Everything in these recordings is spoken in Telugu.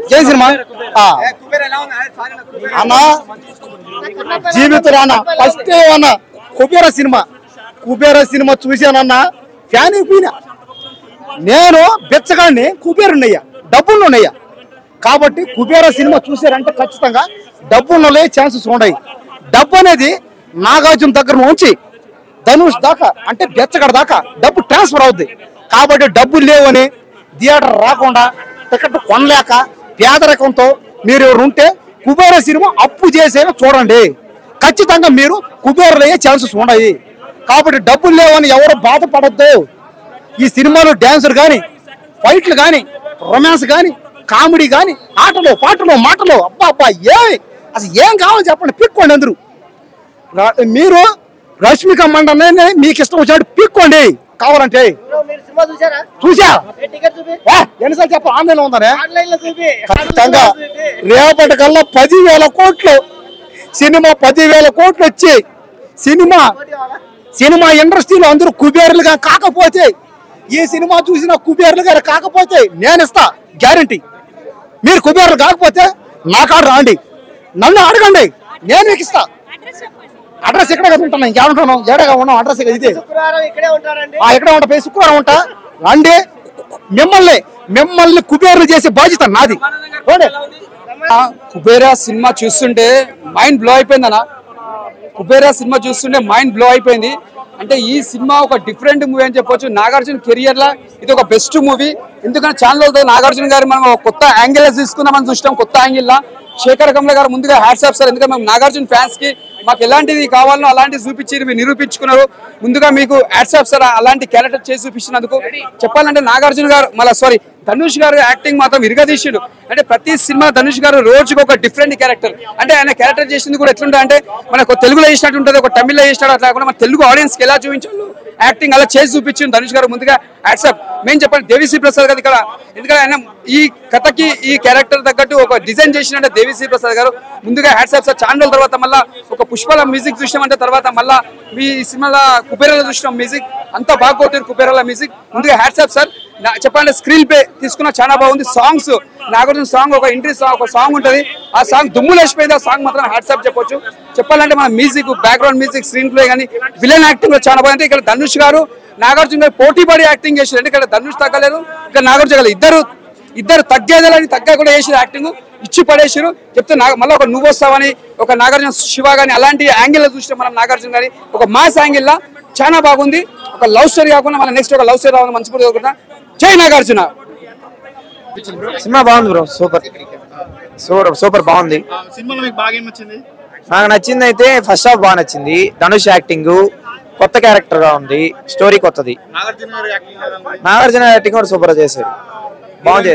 జై సినిమా అన్న జీవితం ఫస్ట్ అన్న కుబేర సినిమా చూశానన్న ఫ్యాన్ అయిపోయినా. నేను బెచ్చగాడిని, కుబేరున్నయ్యా, డబ్బులున్నయ్యా. కాబట్టి కుబేర సినిమా చూసారంటే ఖచ్చితంగా డబ్బులు ఛాన్సెస్ ఉన్నాయి. డబ్బు అనేది నాగార్జున దగ్గర నుంచి ధనుష్ దాకా అంటే బెచ్చగడ దాకా డబ్బు ట్రాన్స్ఫర్ అవుద్ది. కాబట్టి డబ్బులు లేవని థియేటర్ రాకుండా టికెట్ కొనలేక పేదరికంతో మీరు ఎవరు ఉంటే కుబేర సినిమా అప్పు చేసేనా చూడండి. ఖచ్చితంగా మీరు కుబేరులు అయ్యే ఛాన్సెస్ ఉన్నాయి. కాబట్టి డబ్బులు లేవని ఎవరు బాధపడద్దు. ఈ సినిమాలో డ్యాన్సులు కానీ, ఫైట్లు కానీ, రొమాన్స్ కానీ, కామెడీ కానీ, ఆటలు పాటలు మాటలు అబ్బా అబ్బా అసలు ఏం కావాలి చెప్పండి, పిక్కోండి. అందరూ మీరు రష్మిక మండనే మీకు ఇష్టం వచ్చినట్టు పిక్కోండి కావాలంటే. చూసా ఎన్నిసార్లు చెప్ప ఆన్లైన్ ఉందనే. ఖచ్చితంగా రేపటి కల్లా 10,000 కోట్లు సినిమా, 10,000 కోట్లు వచ్చి సినిమా ఇండస్ట్రీలో అందరూ కుబేరులుగా కాకపోతే, ఈ సినిమా చూసిన కుబేరులు గారు కాకపోతే నేను ఇస్తా గ్యారంటీ. మీరు కుబేరులు కాకపోతే నా కాడ రాండి, నన్ను అడగండి, నేను మీకు ఇస్తా. అడ్రస్ ఎక్కడ ఉంటాను, ఇంకేమంటాను, ఏడగా ఉన్నాం. అడ్రస్ ఇదే ఇక్కడే ఉంటా, శుక్రవారం ఉంటా. రండి, మిమ్మల్ని కుబేరులు చేసే బాధ్యత నాది. కుబేర సినిమా చూస్తుంటే మైండ్ బ్లో అయిపోయింది అన్న. కుబేర సినిమా చూస్తుంటే మైండ్ బ్లో అయిపోయింది. అంటే ఈ సినిమా ఒక డిఫరెంట్ మూవీ అని చెప్పొచ్చు. నాగార్జున కెరియర్ లా ఇది ఒక బెస్ట్ మూవీ. ఎందుకంటే ఛానల్ నాగార్జున గారు మనం కొత్త యాంగిల్ తీసుకున్నామని చూస్తాం. కొత్త యాంగిల్ లా శేఖర్ కమల గారు ముందుగా హ్యాట్స్ ఆఫ్ సార్. ఎందుకంటే మేము నాగార్జున ఫ్యాన్స్ కి మాకు ఎలాంటిది కావాలో అలాంటివి చూపించి మీరు నిరూపించుకున్నారు. ముందుగా మీకు హ్యాట్స్ ఆఫ్ సార్, అలాంటి క్యారెక్టర్ చేసి చూపించినందుకు. చెప్పాలంటే నాగార్జున గారు ధనుష్ గారు యాక్టింగ్ మాత్రం ఇరగదీసిండు. అంటే ప్రతి సినిమా ధనుష్ గారు రోజుకి ఒక డిఫరెంట్ క్యారెక్టర్. అంటే ఆయన క్యారెక్టర్ చేసింది కూడా ఎట్లుంటుంది అంటే మనకు తెలుగులో చేసినట్టు ఉంటుంది, ఒక తమిళ్లో చేసినట్టు. అట్లా కూడా మన తెలుగు ఆడియన్స్ కి ఎలా చూపించాలి యాక్టింగ్ అలా చేసి చూపించింది ధనుష్ గారు. ముందుగా హ్యాట్సాప్. మేము చెప్పండి దేవిశ్రీ ప్రసాద్ గారు ఇక్కడ, ఎందుకంటే ఆయన ఈ కథకి ఈ క్యారెక్టర్ తగ్గట్టు ఒక డిజైన్ చేసినట్టే దేవిశ్రీ ప్రసాద్ గారు. ముందుగా హ్యాట్సాప్ సార్. ఛానల్ తర్వాత మళ్ళీ ఒక పుష్పల మ్యూజిక్ చూసినామంటే తర్వాత మళ్ళీ మీ సినిమాలో కుబేరాలో చూసినాం మ్యూజిక్ అంతా బాగా కొట్టారు. కుబేరాల మ్యూజిక్ ముందుగా హ్యాట్సాప్ సార్. చెప్పండి స్క్రీన్ ప్లే తీసుకున్నా చాలా బాగుంది. సాంగ్స్ నాగార్జున సాంగ్ ఒక ఎంట్రీ సాంగ్, ఒక సాంగ్ ఉంటుంది. ఆ సాంగ్ దుమ్ములు వేసిపోయింది. ఆ సాంగ్ మాత్రం హ్యాట్సాప్ చెప్పొచ్చు. చెప్పాలంటే మన music, background music, screen play కానీ విలన్ యాక్టింగ్ చాలా బాగుంది. ఇక్కడ ధనుష్ గారు నాగార్జున గారు పోటీ పడి యాక్టింగ్ చేశారు. అంటే ఇక్కడ ధనుష్ తగ్గలేదు, ఇక్కడ నాగార్జున గారు ఇద్దరు తగ్గేదని తగ్గ కూడా చేసారు. యాక్టింగ్ ఇచ్చి పడేసారు. చెప్తే మళ్ళీ ఒక నువ్వు వస్తావని ఒక నాగార్జున శివ కానీ అలాంటి యాంగిల్ చూసినాం మనం. నాగార్జున గారి ఒక మాస్ యాంగిల్ లా చాలా బాగుంది. ఒక లవ్ స్టోరీ కాకుండా మన నెక్స్ట్ ఒక లవ్ స్టోరీ రావాలని మనస్ఫూర్తిగా కోరుకుంటున్నా. జై నాగార్జున. సినిమా బాగుంది బ్రో, సూపర్ బాగుంది. నాకు నచ్చింది అయితే ఫస్ట్ హాఫ్ బాగా నచ్చింది. ధనుష్ యాక్టింగ్ కొత్త క్యారెక్టర్ గా ఉంది, స్టోరీ కొత్తది. నాగార్జున యాక్టింగ్ కూడా సూపర్ చేశారు, బాగుంది.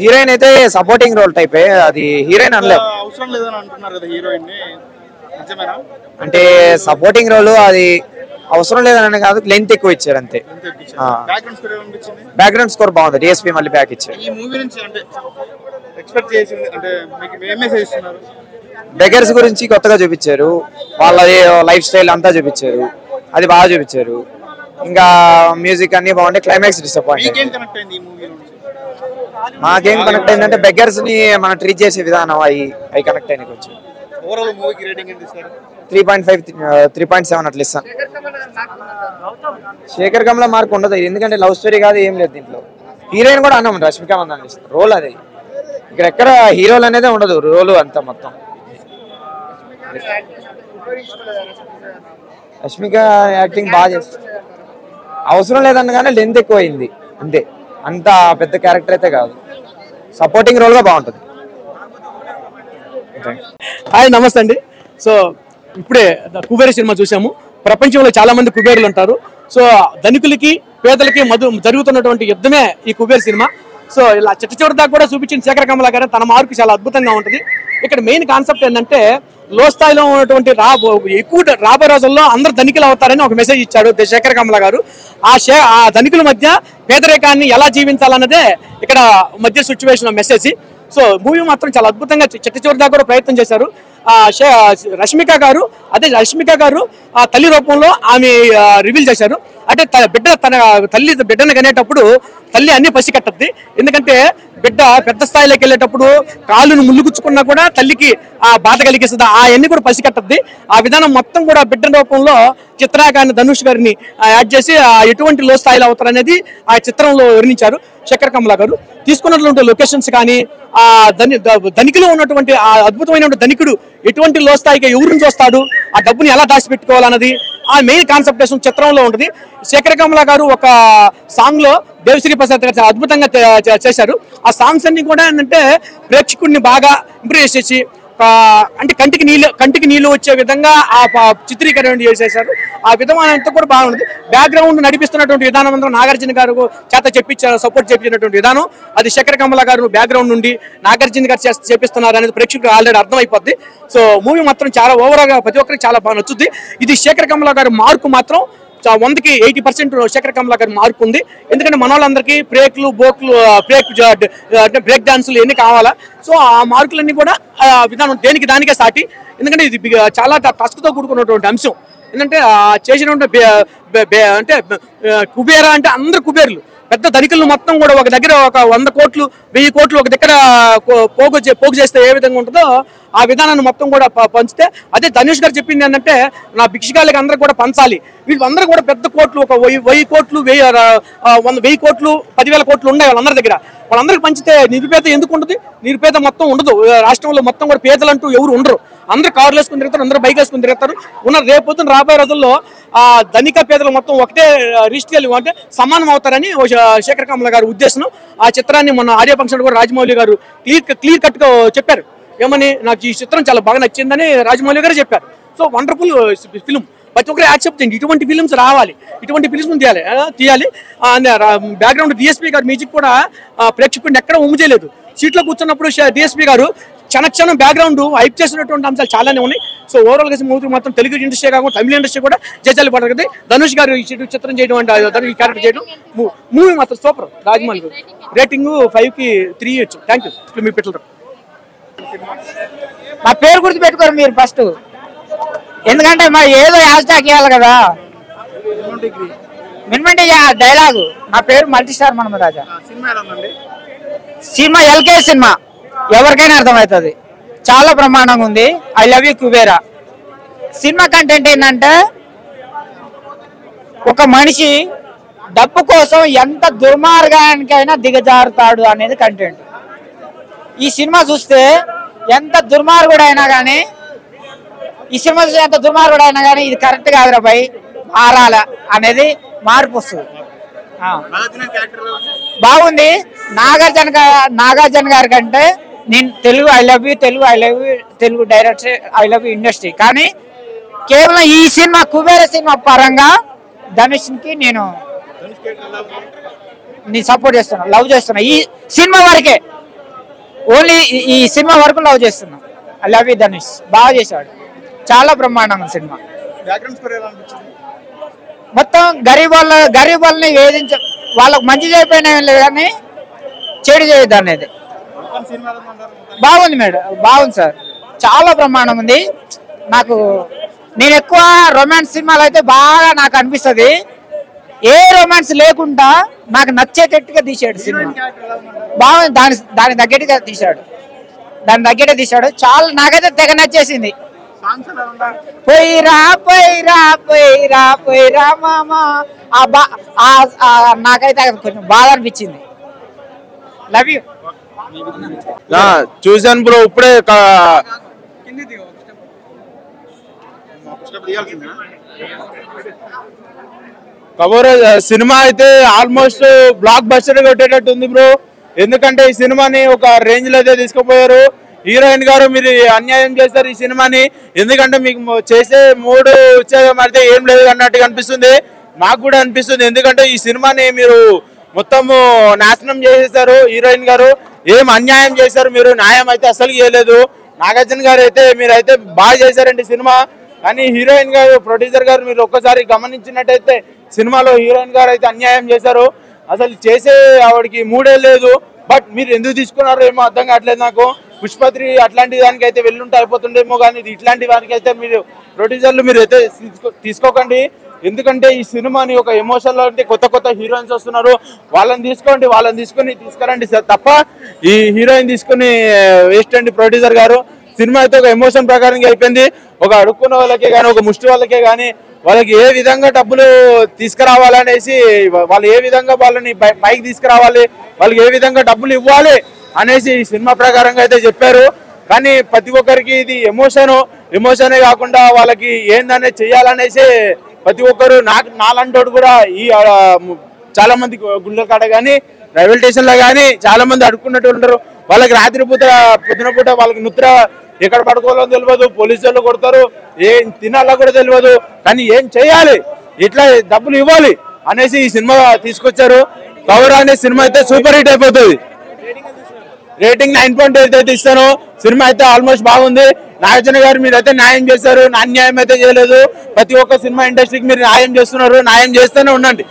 హీరోయిన్ అయితే సపోర్టింగ్ రోల్ టైపే, అది హీరోయిన్ అనలేదు. అంటే సపోర్టింగ్ రోల్ అది అవసరం లేదని కాదు, లెంత్ ఎక్కువ ఇచ్చారు అంతే. బ్యాక్గ్రౌండ్ స్కోర్ బాగుంది, డిఎస్పీ మళ్ళీ బ్యాక్ ఇచ్చారు. బెగర్స్ గురించి కొత్తగా చూపించారు, వాళ్ళ లైఫ్ స్టైల్ అంతా చూపించారు, అది బాగా చూపించారు. ఇంకా మ్యూజిక్ అన్ని బాగుంటాయి. Climax disappoint. మాకేం కనెక్ట్ అయిందంటే బెగర్స్ ని మనం ట్రీట్ చేసే విధానం అవి కనెక్ట్ అయినాయి కొంచెం. 3.5 3.7 అట్లా ఇస్తాను. శేఖర్ కమల మార్క్ ఉండదు, ఎందుకంటే లవ్ స్టోరీ కాదు, ఏం లేదు దీంట్లో. హీరోయిన్ కూడా అన్నాం రష్మిక మందన ఇస్తాను రోల్. అది ఇక్కడ ఎక్కడ హీరోలు అనేది ఉండదు, రోలు అంతా మొత్తం. రష్మిక యాక్టింగ్ బాగా చేస్తుంది, అవసరం లేదనగానే లెంత్ ఎక్కువ అయింది అంతే. అంత పెద్ద క్యారెక్టర్ అయితే కాదు, సపోర్టింగ్ రోల్ గా బాగుంటుంది. హాయ్ నమస్తే అండి. సో ఇప్పుడే కుబేర సినిమా చూసాము. ప్రపంచంలో చాలా మంది కుబేరులు ఉంటారు. సో ధనికులకి పేదలకి జరుగుతున్నటువంటి యుద్ధమే ఈ కుబేర సినిమా. సో ఇలా చిట్ట దాకా కూడా చూపించిన శేఖర్ కమల గారు తన మార్కు చాలా అద్భుతంగా ఉంటుంది. ఇక్కడ మెయిన్ కాన్సెప్ట్ ఏంటంటే లో స్థాయిలో ఉన్నటువంటి ఎక్కువ రాబోయే రోజుల్లో అందరు ధనికులు అవుతారని ఒక మెసేజ్ ఇచ్చాడు శేఖర్ కమల గారు. ఆ ధనికుల మధ్య పేదరికాన్ని ఎలా జీవించాలన్నదే ఇక్కడ మధ్య సిచ్యువేషన్ మెసేజ్. సో మూవీ మాత్రం చాలా అద్భుతంగా చిట్ట చివరి దాకా కూడా ప్రయత్నం చేశారు. రష్మిక గారు ఆ తల్లి రూపంలో ఆమె రివీల్ చేశారు. అంటే తన బిడ్డను కనేటప్పుడు తల్లి అన్ని పసికట్టద్ది. ఎందుకంటే బిడ్డ పెద్ద స్థాయిలోకి వెళ్ళేటప్పుడు కాళ్ళను ముళ్ళుగుచ్చుకున్నా కూడా తల్లికి ఆ బాధ కలిగిస్తుంది. అవన్నీ కూడా పసికట్టద్ది. ఆ విధానం మొత్తం కూడా బిడ్డ రూపంలో చిత్ర గారిని, ధనుష్ గారిని యాడ్ చేసి ఎటువంటి లో స్థాయిలో అవుతారనేది ఆ చిత్రంలో వర్ణించారు శేఖర్ కమలా గారు. తీసుకున్నటువంటి లొకేషన్స్ కానీ ఆ ధనికులో ఉన్నటువంటి ఆ అద్భుతమైన ధనికుడు ఎటువంటి లో స్థాయిగా ఎవరిని చూస్తాడు, ఆ డబ్బుని ఎలా దాచిపెట్టుకోవాలన్నది ఆ మెయిన్ కాన్సెప్టేషన్ చిత్రంలో ఉంటుంది. శేఖర్ కమలా గారు ఒక సాంగ్ లో దేవశ్రీ ప్రసాద్ గారు చాలా అద్భుతంగా చేశారు. ఆ సాంగ్స్ అన్ని కూడా ఏంటంటే ప్రేక్షకుడిని బాగా ఇంప్రెస్ చేసి అంటే కంటికి నీళ్లు వచ్చే విధంగా ఆ చిత్రీకరణ చేసేశారు. ఆ విధమైన అంతా కూడా బాగుంది. బ్యాక్గ్రౌండ్ నడిపిస్తున్నటువంటి విధానం అంతా నాగార్జున గారు చేత సపోర్ట్ చేపించినటువంటి విధానం అది శేఖర్ కమలా గారు బ్యాక్గ్రౌండ్ నుండి నాగార్జున గారు చేపిస్తున్నారు అనేది ప్రేక్షకులకు ఆల్రెడీ అర్థమైపోద్ది. సో మూవీ మాత్రం చాలా ఓవరాల్ గా ప్రతి ఒక్కరికి చాలా బాగా నచ్చుద్ది. ఇది శేఖర్ కమలా గారి మార్కు మాత్రం 100కి 80% శేఖర్ కమలా గారి మార్కు ఉంది. ఎందుకంటే మన వాళ్ళందరికీ బ్రేక్ డాన్సులు ఎన్ని కావాలా. సో ఆ మార్కులన్నీ కూడా విధానం దానికే సాటి. ఎందుకంటే ఇది చాలా టస్క్తో కూడుకున్నటువంటి అంశం. ఎందుకంటే చేసినటువంటి అంటే కుబేరా అంటే అందరు కుబేర్లు పెద్ద ధనికులు మొత్తం కూడా ఒక దగ్గర ఒక 100 కోట్లు 1000 కోట్లు ఒక దగ్గర పోగు చేస్తే ఏ విధంగా ఉంటుందో ఆ విధానాన్ని మొత్తం కూడా పంచితే అదే ధనుష్ గారు చెప్పింది ఏంటంటే నా భిక్షగాళ్ళకి అందరూ కూడా పంచాలి. వీళ్ళందరూ కూడా పెద్ద కోట్లు ఒక 1000 కోట్లు 1000 కోట్లు 10,000 కోట్లు ఉన్నాయి వాళ్ళందరి దగ్గర. వాళ్ళందరికీ పంచితే నిరుపేద ఎందుకు ఉండదు? నిరుపేద మొత్తం ఉండదు. రాష్ట్రంలో మొత్తం కూడా పేదలంటూ ఎవరు ఉండరు. అందరూ కార్లు వేసుకుని తిరుగుతారు, అందరూ బైక్ వేసుకుని తిరుగుతారు. రేపొద్దున రాబోయే రోజుల్లో ఆ ధనిక పేదలు మొత్తం ఒకటే రిజిస్ట్రీలు అంటే సమానం అవుతారని శేఖర్ కమలా గారి ఉద్దేశం. ఆ చిత్రాన్ని మొన్న ఆడియో ఫంక్షన్ కూడా రాజమౌళి గారు క్లియర్ కట్ గా చెప్పారు. ఏమని, నాకు ఈ చిత్రం చాలా బాగా నచ్చిందని రాజమౌళి గారు చెప్పారు. So wonderful film. ప్రతి ఒక్కరు యాక్సెప్ట్ చేయండి. ఇటువంటి ఫిల్మ్స్ రావాలి, ఇటువంటి ఫిల్మ్స్ తీయాలి. బ్యాక్గ్రౌండ్ డిఎస్పీ గారు మ్యూజిక్ కూడా ప్రేక్షకుడిని ఎక్కడ ఉమ్ము చేయలేదు. సీట్లో కూర్చున్నప్పుడు డిఎస్పీ గారు క్షణక్షణం బ్యాక్గ్రౌండ్ హైప్ చేసినటువంటి అంశాలు చాలానే ఉన్నాయి. సో ఓవరాల్ గా మూవీ మాత్రం తెలుగు ఇండస్ట్రీ కాకుండా తమిళ ఇండస్ట్రీ కూడా జడ్జాలు పడగది. ధనుష్ గారు ఈ చిత్రం చేయడం ధనుష్ క్యారెక్టర్ చేయడం మూవీ మాత్రం సూపర్. రాజమౌళి గారు రేటింగ్ 5కి 3 ఇవ్వచ్చు. Thank you. మీ పెట్టారు మా పేరు గుర్తు పెట్టుకోరు మీరు ఫస్ట్, ఎందుకంటే మరి ఏదో హ్యాష్ ట్యాగ్ ఇవ్వాలి కదా. మినిమంటే డైలాగు నా పేరు మల్టీస్టార్ మనమరాజా. సినిమా ఎల్కే సినిమా ఎవరికైనా అర్థమవుతుంది. చాలా బ్రహ్మాండంగా ఉంది. I love you Kubera. Cinema content ఏంటంటే ఒక మనిషి డబ్బు కోసం ఎంత దుర్మార్గానికైనా దిగజారుతాడు అనేది కంటెంట్. ఈ సినిమా చూస్తే ఎంత దుర్మార్గుడైనా కానీ ఇది కరెక్ట్ కాదురా భయ్, మారాల అనేది మార్పు వస్తుంది. బాగుంది. నాగార్జున గారి కంటే నేను Telugu I love you Telugu director I love you industry. కానీ కేవలం ఈ సినిమా కుబేర సినిమా పరంగా ధనుష్కి నేను సపోర్ట్ చేస్తున్నా, లవ్ చేస్తున్నా. ఈ సినిమా వరకే, ఓన్లీ ఈ సినిమా వరకు లవ్ చేస్తున్నా. I love you Dhanush. బాగా చేశాడు, చాలా బ్రహ్మాండంగా సినిమా. మొత్తం గరీబ్ వాళ్ళని వేధించ వాళ్ళకు మంచి చేయకపోయినా లేదు కానీ చెడు చేయొద్దు అనేది. బాగుంది మేడం, బాగుంది సార్, చాలా బ్రహ్మాండం ఉంది. నేను ఎక్కువ రొమాన్స్ సినిమాలు అయితే బాగా నాకు అనిపిస్తుంది. ఏ రొమాన్స్ లేకుండా నాకు నచ్చేటట్టుగా తీసాడు సినిమా. బాగుంది. దాని తగ్గట్టుగా తీశాడు. చాలా నాకైతే తెగ నచ్చేసింది. పోయిరా మామా నాకైతే కొంచెం బాగా అనిపించింది. Love you. చూసాను బ్రో, ఇప్పుడే కబోరా సినిమా అయితే ఆల్మోస్ట్ బ్లాక్ బస్టర్ కొట్టేటట్టు ఉంది బ్రో. ఎందుకంటే ఈ సినిమాని ఒక రేంజ్ లో అయితే తీసుకుపోయారు. హీరోయిన్ గారు మీరు అన్యాయం చేస్తారు ఈ సినిమాని. ఎందుకంటే మీకు చేసే 3 ఉత్సాహం అయితే ఏం లేదు అన్నట్టుగా అనిపిస్తుంది. నాకు కూడా అనిపిస్తుంది. ఎందుకంటే ఈ సినిమాని మీరు మొత్తము నాశనం చేసేసారు. హీరోయిన్ గారు ఏం అన్యాయం చేశారు, మీరు న్యాయం అయితే అసలు చేయలేదు. నాగార్జున గారు అయితే మీరైతే బాగా చేశారండి సినిమా. కానీ హీరోయిన్ గారు, ప్రొడ్యూసర్ గారు మీరు ఒక్కసారి గమనించినట్టయితే సినిమాలో హీరోయిన్ గారు అయితే అన్యాయం చేశారు. అసలు చేసే ఆవిడకి మూడే లేదు. బట్ మీరు ఎందుకు తీసుకున్నారో ఏమో అర్థం కావట్లేదు నాకు. పుష్ప3 అట్లాంటి దానికి అయితే వెళ్ళుంటే అయిపోతుండేమో, కానీ ఇట్లాంటి వారికి అయితే మీరు ప్రొడ్యూసర్లు మీరు అయితే తీసుకోకండి. ఎందుకంటే ఈ సినిమాని ఒక ఎమోషన్లో అంటే కొత్త హీరోయిన్స్ వస్తున్నారు, వాళ్ళని తీసుకొని తీసుకురండి సార్, తప్ప ఈ హీరోయిన్ తీసుకుని వేస్ట్ అండి. ప్రొడ్యూసర్ గారు సినిమా అయితే ఒక ఎమోషన్ ప్రకారంగా అయిపోయింది. ఒక అడుక్కున్న వాళ్ళకే కానీ, ఒక ముష్టి వాళ్ళకే కానీ వాళ్ళకి ఏ విధంగా డబ్బులు తీసుకురావాలనేసి, వాళ్ళు ఏ విధంగా వాళ్ళని పైకి తీసుకురావాలి, వాళ్ళకి ఏ విధంగా డబ్బులు ఇవ్వాలి అనేసి ఈ సినిమా ప్రకారంగా అయితే చెప్పారు. కానీ ప్రతి ఒక్కరికి ఇది ఎమోషనే కాకుండా వాళ్ళకి ఏందనే చెయ్యాలనేసి ప్రతి ఒక్కరు నాలంటోడు కూడా ఈ చాలా మంది గుళ్ళ కాడ కానీ రైల్వే స్టేషన్ లో కానీ చాలా మంది అడుక్కున్నట్టు ఉంటారు. వాళ్ళకి రాత్రి పొద్దున పూట వాళ్ళకి నిద్ర ఎక్కడ పడుకోవాలో తెలియదు, పోలీసులు కొడతారు, ఏం తినాలో కూడా తెలియదు. కానీ ఏం చేయాలి, ఇట్లా డబ్బులు ఇవ్వాలి అనేసి ఈ సినిమా తీసుకొచ్చారు. కవర్ అనే సినిమా అయితే సూపర్ హిట్ అయిపోతుంది. రేటింగ్ 9.8 అయితే ఇస్తాను. సినిమా అయితే ఆల్మోస్ట్ బాగుంది. నాగార్జున గారు మీరైతే న్యాయం చేశారు, అన్యాయం అయితే చేయలేదు. ప్రతి ఒక్క సినిమా ఇండస్ట్రీకి మీరు న్యాయం చేస్తున్నారు, న్యాయం చేస్తూనే ఉండండి.